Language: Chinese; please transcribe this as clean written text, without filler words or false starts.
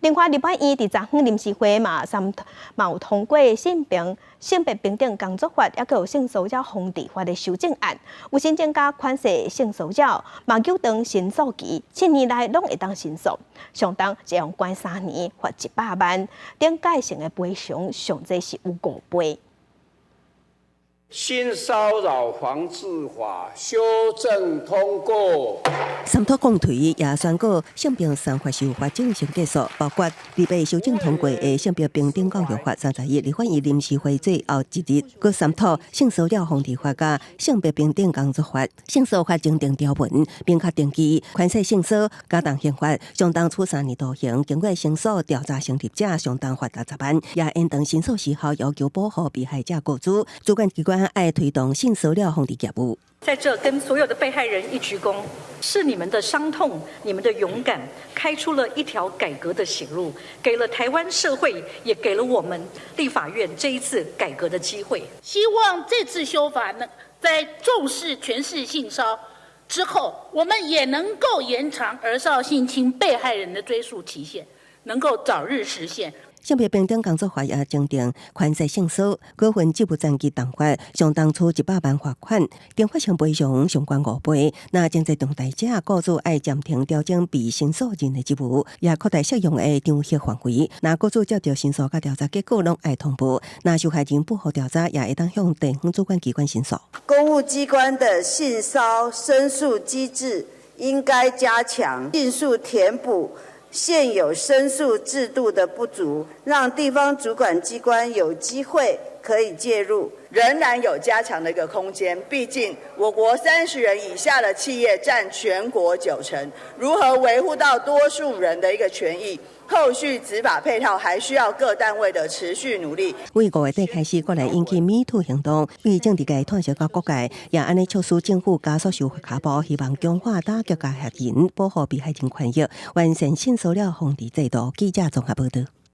另外，立法院伫昨昏临时会嘛有通过性别平等工作法，也有性骚扰防治法的修正案，有新增加款式性骚扰，嘛纠长申诉期，7年内拢会当申诉，上当一样关3年，罚100万，顶改性的赔偿上济是有5倍。性骚扰防治法修正通过。三读公推也宣告性别3法修法正式结束，包括立法修正通过的性别平等教育法30日立法院临时会最后一日，佮三读性骚扰防治法甲性别平等工作法、性骚法增订条文，并确定其宽限性骚加重刑罚，相当处3年徒刑。经过申诉调查成立者，相当罚60万，也延长申诉时效，要求保护被害者雇主。主管机关爱推动性骚扰防治业务。在这跟所有的被害人一鞠躬，是你们的伤痛，你们的勇敢，开出了一条改革的血路，给了台湾社会，也给了我们立法院这一次改革的机会。希望这次修法呢，在重视权势性骚之后，我们也能够延长儿少性侵被害人的追诉期限，能够早日实现。性别平等工作法也增订宽限性骚过分职务残疾重罚，相当处100万罚款，定罚性赔偿上悬5倍。那经济重大者，雇主爱暂停调整被申诉人的职务，也扩大适用的场合范围。那雇主接到申诉甲调查结果，拢爱通报。那受害人不好调查，也会当向地方主管机关申诉。公务机关的性骚申诉机制应该加强，尽速填补现有申诉制度的不足，让地方主管机关有机会可以介入，仍然有加强的一个空间。毕竟我国30人以下的企业占全国90%，如何维护到多数人的一个权益？后续执法配套还需要各单位的持续努力。为5月底开始，国内引起 MeToo 行动，为政治界团结到各界，也安尼促使政府加速修法脚步，希望强化打击加害人，保护被害人权益，完善性骚扰防治制度。记者综合报道。